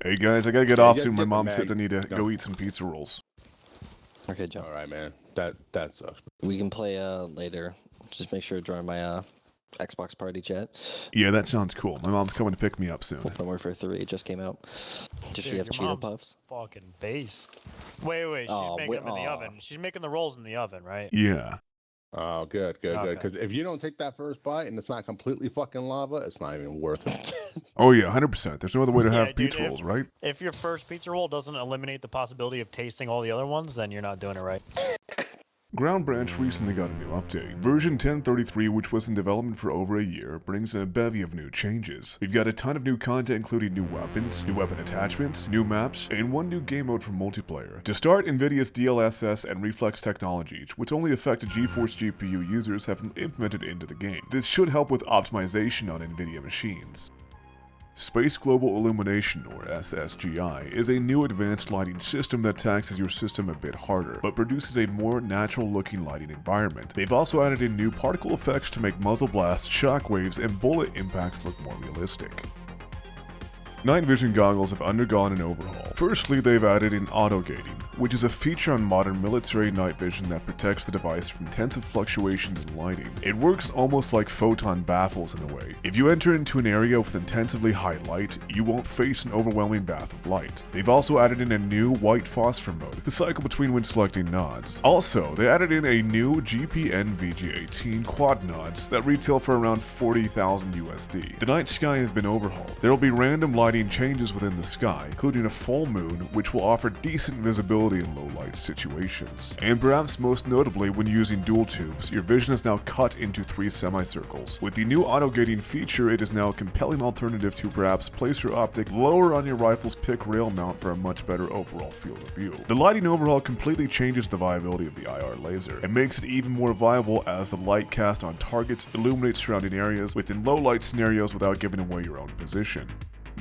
Hey guys, I gotta get Yeah, off get- soon. My get the mom mag. said I need to No. go eat some pizza rolls. Okay, Joe. All right, man. That sucks. We can play later. Just make sure to join my Xbox party chat. Yeah, that sounds cool. My mom's coming to pick me up soon. Open Warfare 3 just came out. Does she Dude, have your Cheeto mom's Puffs? Fucking base. Wait, she's Aw, making wait, them in the aw. oven. She's making the rolls in the oven, right? Yeah. Oh, good. Okay. Because if you don't take that first bite and it's not completely fucking lava, it's not even worth it. Oh yeah, 100%. There's no other way to Yeah, have dude, pizza if- rolls, right? If your first pizza roll doesn't eliminate the possibility of tasting all the other ones, then you're not doing it right. Ground Branch recently got a new update. Version 1033, which was in development for over a year, brings in a bevy of new changes. We've got a ton of new content including new weapons, new weapon attachments, new maps, and one new game mode for multiplayer. To start, Nvidia's DLSS and Reflex technologies, which only affected GeForce GPU users, have been implemented into the game. This should help with optimization on Nvidia machines. Space Global Illumination, or SSGI, is a new advanced lighting system that taxes your system a bit harder, but produces a more natural-looking lighting environment. They've also added in new particle effects to make muzzle blasts, shockwaves, and bullet impacts look more realistic. Night vision goggles have undergone an overhaul. Firstly, they've added in auto-gating, which is a feature on modern military night vision that protects the device from intensive fluctuations in lighting. It works almost like photon baffles in a way. If you enter into an area with intensively high light, you won't face an overwhelming bath of light. They've also added in a new white phosphor mode to cycle between when selecting nods. Also, they added in a new GPN VG18 quad nods that retail for around 40,000 USD. The night sky has been overhauled. There will be random lighting changes within the sky, including a full moon, which will offer decent visibility in low light situations. And perhaps most notably, when using dual tubes, your vision is now cut into 3 semicircles. With the new auto-gating feature, it is now a compelling alternative to perhaps place your optic lower on your rifle's pick rail mount for a much better overall field of view. The lighting overhaul completely changes the viability of the IR laser, and makes it even more viable as the light cast on targets illuminates surrounding areas within low light scenarios without giving away your own position.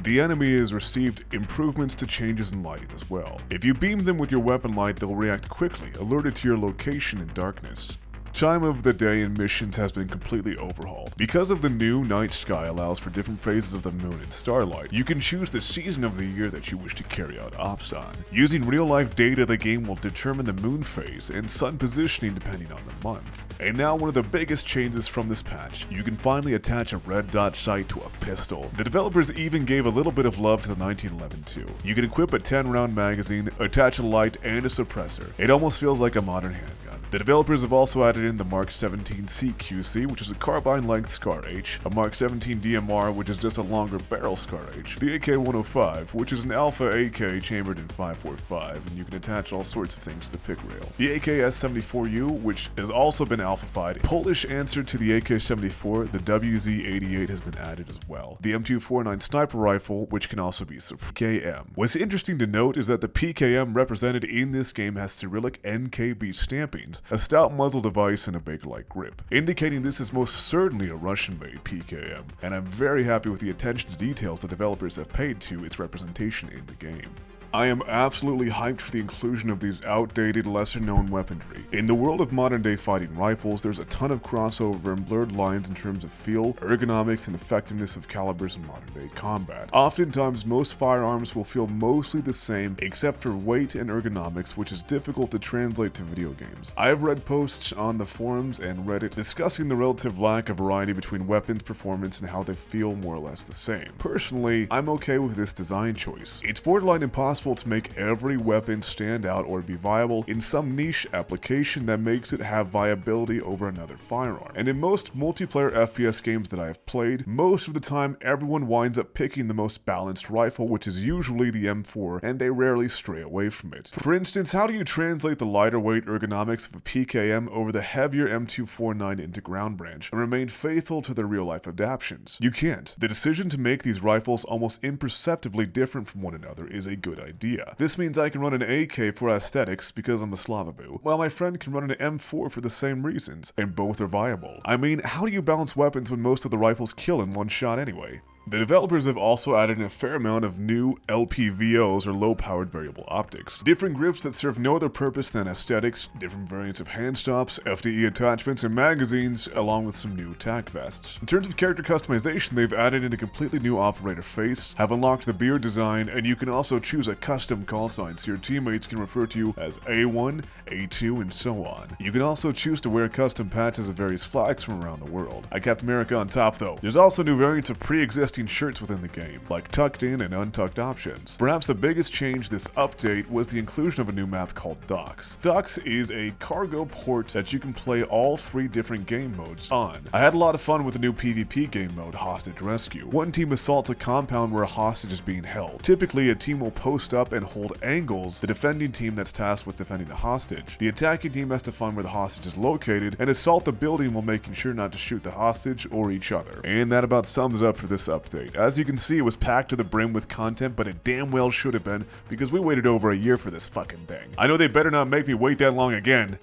The enemy has received improvements to changes in lighting as well. If you beam them with your weapon light, they'll react quickly, alerted to your location in darkness. Time of the day and missions has been completely overhauled. Because of the new night sky allows for different phases of the moon and starlight, you can choose the season of the year that you wish to carry out ops on. Using real-life data, the game will determine the moon phase and sun positioning depending on the month. And now one of the biggest changes from this patch, you can finally attach a red dot sight to a pistol. The developers even gave a little bit of love to the 1911 too. You can equip a 10-round magazine, attach a light, and a suppressor. It almost feels like a modern handgun. The developers have also added in the Mark 17 CQC, which is a carbine-length SCAR H, a Mark 17 DMR, which is just a longer barrel SCAR H, the AK-105, which is an alpha AK chambered in 5.45, and you can attach all sorts of things to the pick rail, the AK-S74U, which has also been alpha-fied. Polish answer to the AK-74, the WZ-88 has been added as well. The M249 sniper rifle, which can also be KM. What's interesting to note is that the PKM represented in this game has Cyrillic NKB stampings, a stout muzzle device, and a Bakelite grip, indicating this is most certainly a Russian-made PKM, and I'm very happy with the attention to details the developers have paid to its representation in the game. I am absolutely hyped for the inclusion of these outdated, lesser-known weaponry. In the world of modern-day fighting rifles, there's a ton of crossover and blurred lines in terms of feel, ergonomics, and effectiveness of calibers in modern-day combat. Oftentimes, most firearms will feel mostly the same, except for weight and ergonomics, which is difficult to translate to video games. I have read posts on the forums and Reddit discussing the relative lack of variety between weapons performance and how they feel more or less the same. Personally, I'm okay with this design choice. It's borderline impossible to make every weapon stand out or be viable in some niche application that makes it have viability over another firearm. And in most multiplayer FPS games that I have played, most of the time everyone winds up picking the most balanced rifle, which is usually the M4, and they rarely stray away from it. For instance, how do you translate the lighter weight ergonomics of a PKM over the heavier M249 into Ground Branch and remain faithful to their real-life adaptations? You can't. The decision to make these rifles almost imperceptibly different from one another is a good idea. This means I can run an AK for aesthetics because I'm a Slavaboo, while my friend can run an M4 for the same reasons, and both are viable. I mean, how do you balance weapons when most of the rifles kill in one shot anyway? The developers have also added a fair amount of new LPVOs or low-powered variable optics. Different grips that serve no other purpose than aesthetics, different variants of hand stops, FDE attachments, and magazines, along with some new tack vests. In terms of character customization, they've added in a completely new operator face, have unlocked the beard design, and you can also choose a custom call sign so your teammates can refer to you as A1, A2, and so on. You can also choose to wear custom patches of various flags from around the world. I kept America on top though. There's also new variants of pre-existing shirts within the game, like tucked in and untucked options. Perhaps the biggest change this update was the inclusion of a new map called Docks. Docks is a cargo port that you can play all 3 different game modes on. I had a lot of fun with the new PvP game mode, Hostage Rescue. One team assaults a compound where a hostage is being held. Typically, a team will post up and hold angles, the defending team that's tasked with defending the hostage. The attacking team has to find where the hostage is located and assault the building while making sure not to shoot the hostage or each other. And that about sums it up for this update. As you can see, it was packed to the brim with content, but it damn well should have been, because we waited over a year for this fucking thing. I know they better not make me wait that long again.